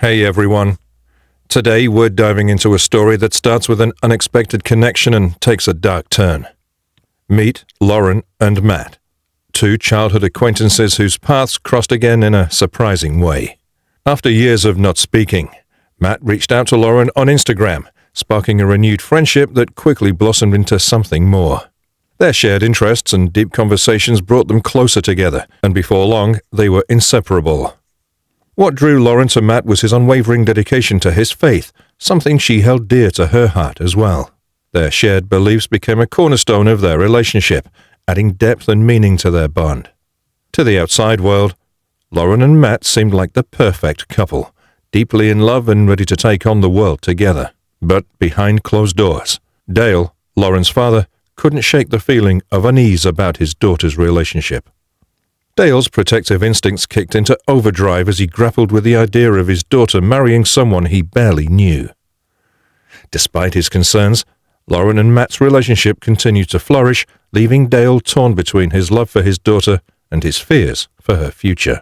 Hey everyone. Today we're diving into a story that starts with an unexpected connection and takes a dark turn. Meet Lauren and Matt, two childhood acquaintances whose paths crossed again in a surprising way. After years of not speaking, Matt reached out to Lauren on Instagram, sparking a renewed friendship that quickly blossomed into something more. Their shared interests and deep conversations brought them closer together, and before long, they were inseparable. What drew Lauren to Matt was his unwavering dedication to his faith, something she held dear to her heart as well. Their shared beliefs became a cornerstone of their relationship, adding depth and meaning to their bond. To the outside world, Lauren and Matt seemed like the perfect couple, deeply in love and ready to take on the world together. But behind closed doors, Dale, Lauren's father, couldn't shake the feeling of unease about his daughter's relationship. Dale's protective instincts kicked into overdrive as he grappled with the idea of his daughter marrying someone he barely knew. Despite his concerns, Lauren and Matt's relationship continued to flourish, leaving Dale torn between his love for his daughter and his fears for her future.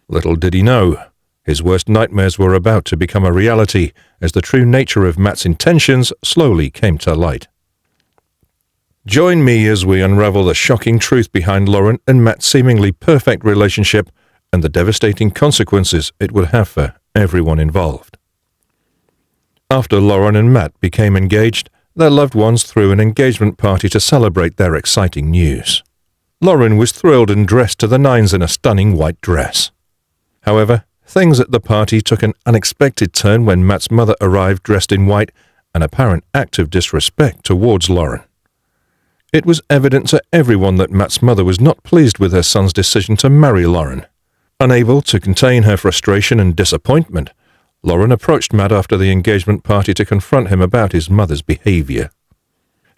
Little did he know, his worst nightmares were about to become a reality as the true nature of Matt's intentions slowly came to light. Join me as we unravel the shocking truth behind Lauren and Matt's seemingly perfect relationship and the devastating consequences it would have for everyone involved. After Lauren and Matt became engaged, their loved ones threw an engagement party to celebrate their exciting news. Lauren was thrilled and dressed to the nines in a stunning white dress. However, things at the party took an unexpected turn when Matt's mother arrived dressed in white, an apparent act of disrespect towards Lauren. It was evident to everyone that Matt's mother was not pleased with her son's decision to marry Lauren. Unable to contain her frustration and disappointment, Lauren approached Matt after the engagement party to confront him about his mother's behavior.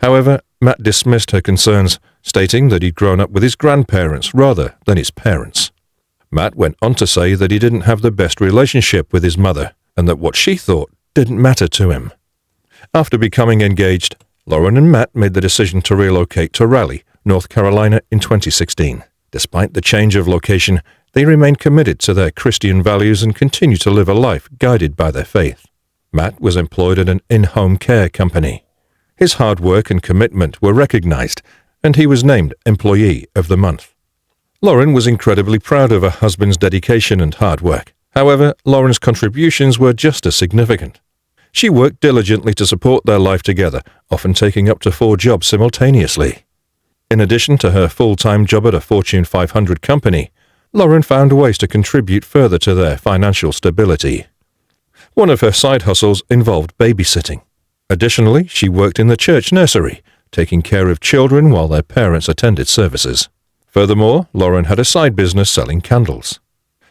However, Matt dismissed her concerns, stating that he'd grown up with his grandparents rather than his parents. Matt went on to say that he didn't have the best relationship with his mother, and that what she thought didn't matter to him. After becoming engaged, Lauren and Matt made the decision to relocate to Raleigh, North Carolina in 2016. Despite the change of location, they remained committed to their Christian values and continue to live a life guided by their faith. Matt was employed at an in-home care company. His hard work and commitment were recognized, and he was named Employee of the Month. Lauren was incredibly proud of her husband's dedication and hard work. However, Lauren's contributions were just as significant. She worked diligently to support their life together, often taking up to 4 jobs simultaneously. In addition to her full-time job at a Fortune 500 company, Lauren found ways to contribute further to their financial stability. One of her side hustles involved babysitting. Additionally, she worked in the church nursery, taking care of children while their parents attended services. Furthermore, Lauren had a side business selling candles.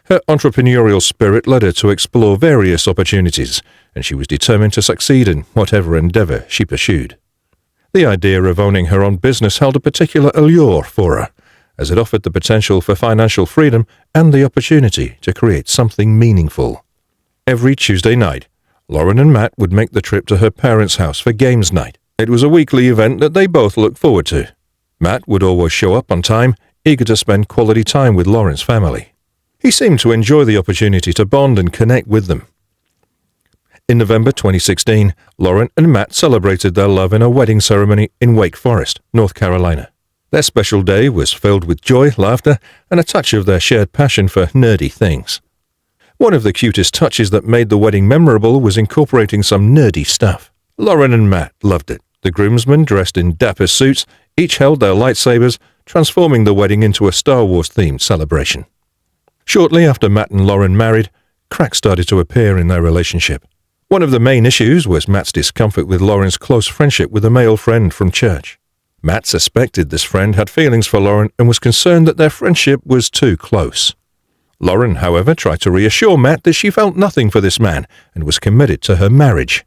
Her entrepreneurial spirit led her to explore various opportunities, and she was determined to succeed in whatever endeavor she pursued. The idea of owning her own business held a particular allure for her, as it offered the potential for financial freedom and the opportunity to create something meaningful. Every Tuesday night, Lauren and Matt would make the trip to her parents' house for games night. It was a weekly event that they both looked forward to. Matt would always show up on time, eager to spend quality time with Lauren's family. He seemed to enjoy the opportunity to bond and connect with them. In November 2016, Lauren and Matt celebrated their love in a wedding ceremony in Wake Forest, North Carolina. Their special day was filled with joy, laughter, and a touch of their shared passion for nerdy things. One of the cutest touches that made the wedding memorable was incorporating some nerdy stuff. Lauren and Matt loved it. The groomsmen, dressed in dapper suits, each held their lightsabers, transforming the wedding into a Star Wars-themed celebration. Shortly after Matt and Lauren married, cracks started to appear in their relationship. One of the main issues was Matt's discomfort with Lauren's close friendship with a male friend from church. Matt suspected this friend had feelings for Lauren and was concerned that their friendship was too close. Lauren, however, tried to reassure Matt that she felt nothing for this man and was committed to her marriage.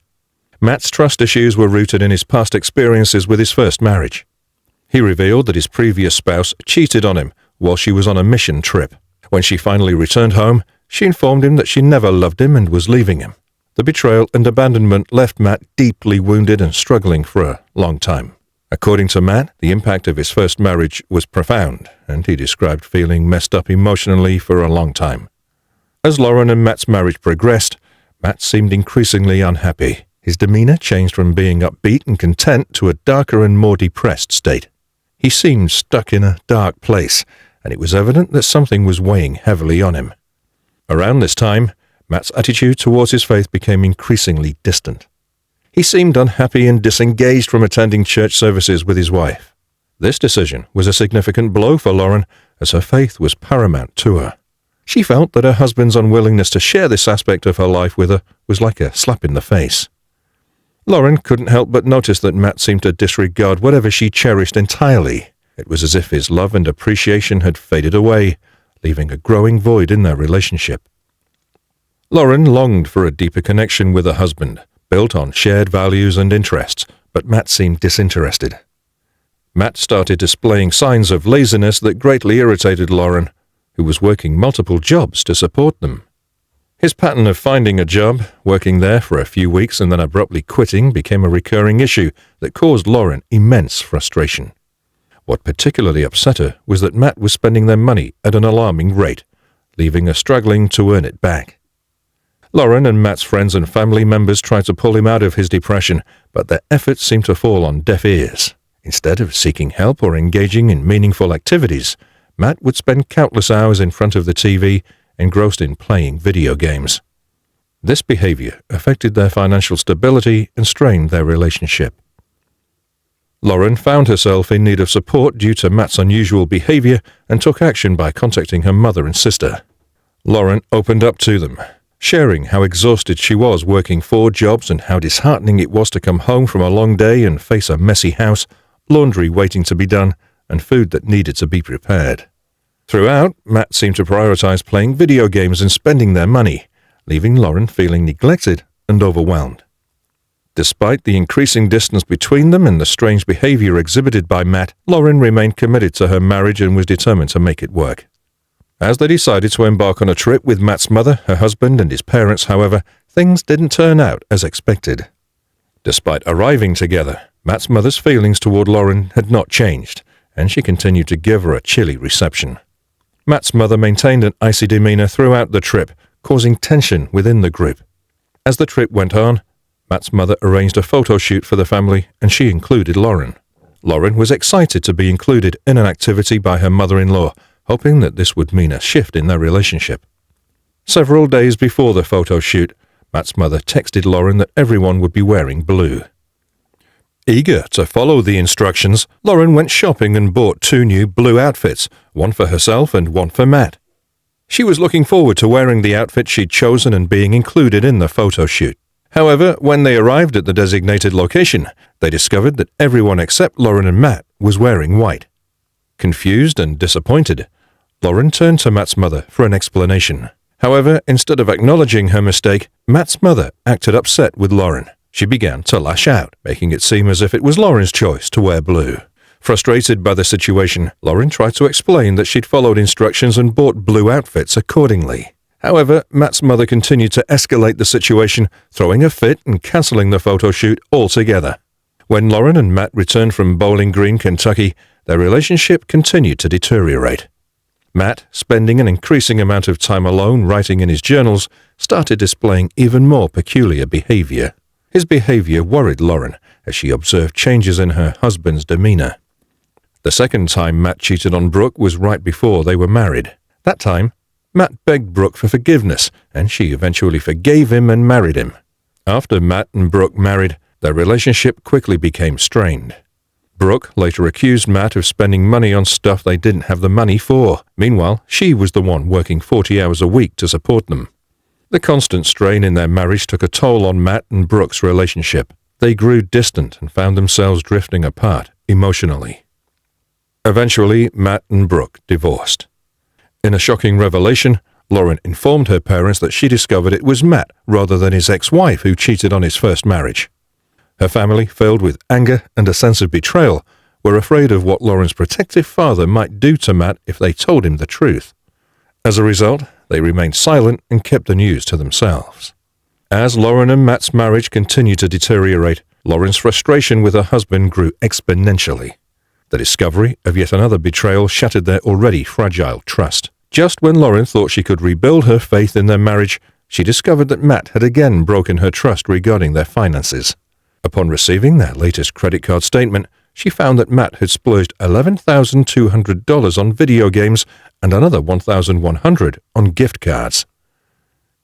Matt's trust issues were rooted in his past experiences with his first marriage. He revealed that his previous spouse cheated on him while she was on a mission trip. When she finally returned home, she informed him that she never loved him and was leaving him. The betrayal and abandonment left Matt deeply wounded and struggling for a long time. According to Matt, the impact of his first marriage was profound, and he described feeling messed up emotionally for a long time. As Lauren and Matt's marriage progressed, Matt seemed increasingly unhappy. His demeanor changed from being upbeat and content to a darker and more depressed state. He seemed stuck in a dark place, and it was evident that something was weighing heavily on him. Around this time, Matt's attitude towards his faith became increasingly distant. He seemed unhappy and disengaged from attending church services with his wife. This decision was a significant blow for Lauren, as her faith was paramount to her. She felt that her husband's unwillingness to share this aspect of her life with her was like a slap in the face. Lauren couldn't help but notice that Matt seemed to disregard whatever she cherished entirely. It was as if his love and appreciation had faded away, leaving a growing void in their relationship. Lauren longed for a deeper connection with her husband, built on shared values and interests, but Matt seemed disinterested. Matt started displaying signs of laziness that greatly irritated Lauren, who was working multiple jobs to support them. His pattern of finding a job, working there for a few weeks and then abruptly quitting became a recurring issue that caused Lauren immense frustration. What particularly upset her was that Matt was spending their money at an alarming rate, leaving her struggling to earn it back. Lauren and Matt's friends and family members tried to pull him out of his depression, but their efforts seemed to fall on deaf ears. Instead of seeking help or engaging in meaningful activities, Matt would spend countless hours in front of the TV, engrossed in playing video games. This behavior affected their financial stability and strained their relationship. Lauren found herself in need of support due to Matt's unusual behavior and took action by contacting her mother and sister. Lauren opened up to them, sharing how exhausted she was working 4 jobs and how disheartening it was to come home from a long day and face a messy house, laundry waiting to be done, and food that needed to be prepared. Throughout, Matt seemed to prioritize playing video games and spending their money, leaving Lauren feeling neglected and overwhelmed. Despite the increasing distance between them and the strange behavior exhibited by Matt, Lauren remained committed to her marriage and was determined to make it work. As they decided to embark on a trip with Matt's mother, her husband, and his parents, however, things didn't turn out as expected. Despite arriving together, Matt's mother's feelings toward Lauren had not changed, and she continued to give her a chilly reception. Matt's mother maintained an icy demeanor throughout the trip, causing tension within the group. As the trip went on, Matt's mother arranged a photo shoot for the family, and she included Lauren. Lauren was excited to be included in an activity by her mother-in-law, hoping that this would mean a shift in their relationship. Several days before the photo shoot, Matt's mother texted Lauren that everyone would be wearing blue. Eager to follow the instructions, Lauren went shopping and bought 2 new blue outfits, one for herself and one for Matt. She was looking forward to wearing the outfit she'd chosen and being included in the photo shoot. However, when they arrived at the designated location, they discovered that everyone except Lauren and Matt was wearing white. Confused and disappointed, Lauren turned to Matt's mother for an explanation. However, instead of acknowledging her mistake, Matt's mother acted upset with Lauren. She began to lash out, making it seem as if it was Lauren's choice to wear blue. Frustrated by the situation, Lauren tried to explain that she'd followed instructions and bought blue outfits accordingly. However, Matt's mother continued to escalate the situation, throwing a fit and cancelling the photo shoot altogether. When Lauren and Matt returned from Bowling Green, Kentucky, their relationship continued to deteriorate. Matt, spending an increasing amount of time alone writing in his journals, started displaying even more peculiar behavior. His behavior worried Lauren as she observed changes in her husband's demeanor. The second time Matt cheated on Brooke was right before they were married. That time, Matt begged Brooke for forgiveness, and she eventually forgave him and married him. After Matt and Brooke married, their relationship quickly became strained. Brooke later accused Matt of spending money on stuff they didn't have the money for. Meanwhile, she was the one working 40 hours a week to support them. The constant strain in their marriage took a toll on Matt and Brooke's relationship. They grew distant and found themselves drifting apart emotionally. Eventually, Matt and Brooke divorced. In a shocking revelation, Lauren informed her parents that she discovered it was Matt rather than his ex-wife who cheated on his first marriage. Her family, filled with anger and a sense of betrayal, were afraid of what Lauren's protective father might do to Matt if they told him the truth. As a result, they remained silent and kept the news to themselves. As Lauren and Matt's marriage continued to deteriorate, Lauren's frustration with her husband grew exponentially. The discovery of yet another betrayal shattered their already fragile trust. Just when Lauren thought she could rebuild her faith in their marriage, she discovered that Matt had again broken her trust regarding their finances. Upon receiving their latest credit card statement, she found that Matt had splurged $11,200 on video games and another $1,100 on gift cards.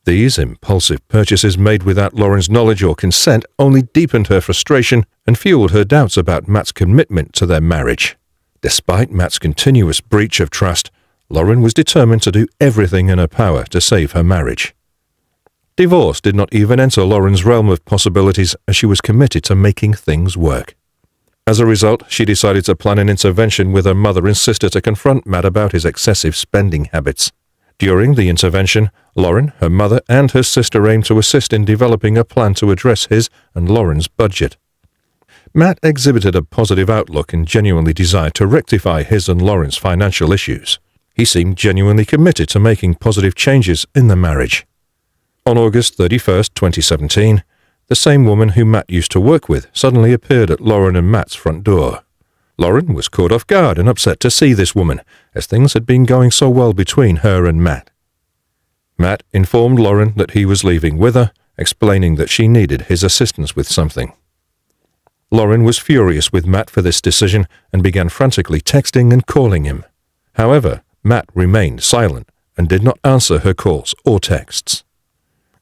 These impulsive purchases made without Lauren's knowledge or consent only deepened her frustration and fueled her doubts about Matt's commitment to their marriage. Despite Matt's continuous breach of trust, Lauren was determined to do everything in her power to save her marriage. Divorce did not even enter Lauren's realm of possibilities as she was committed to making things work. As a result, she decided to plan an intervention with her mother and sister to confront Matt about his excessive spending habits. During the intervention, Lauren, her mother, and her sister aimed to assist in developing a plan to address his and Lauren's budget. Matt exhibited a positive outlook and genuinely desired to rectify his and Lauren's financial issues. He seemed genuinely committed to making positive changes in the marriage. On August 31, 2017, the same woman who Matt used to work with suddenly appeared at Lauren and Matt's front door. Lauren was caught off guard and upset to see this woman, as things had been going so well between her and Matt. Matt informed Lauren that he was leaving with her, explaining that she needed his assistance with something. Lauren was furious with Matt for this decision and began frantically texting and calling him. However, Matt remained silent and did not answer her calls or texts.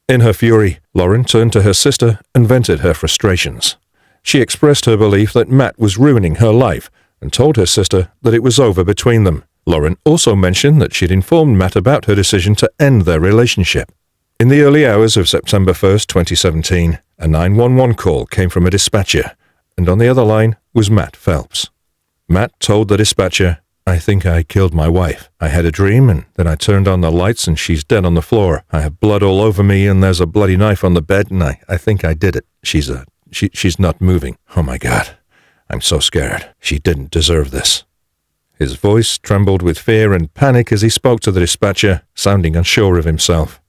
In her fury, Lauren turned to her sister and vented her frustrations. She expressed her belief that Matt was ruining her life and told her sister that it was over between them. Lauren also mentioned that she'd informed Matt about her decision to end their relationship. In the early hours of September 1, 2017, a 911 call came from a dispatcher, and on the other line was Matt Phelps. Matt told the dispatcher, "I think I killed my wife. I had a dream and then I turned on the lights and she's dead on the floor. I have blood all over me and there's a bloody knife on the bed and I think I did it. She's not moving. Oh my God. I'm so scared. She didn't deserve this." His voice trembled with fear and panic as he spoke to the dispatcher, sounding unsure of himself.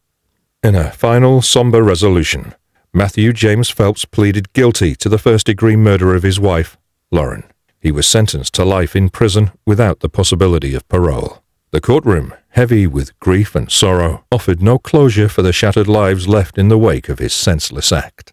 In a final somber resolution, Matthew James Phelps pleaded guilty to the first-degree murder of his wife, Lauren. He was sentenced to life in prison without the possibility of parole. The courtroom, heavy with grief and sorrow, offered no closure for the shattered lives left in the wake of his senseless act.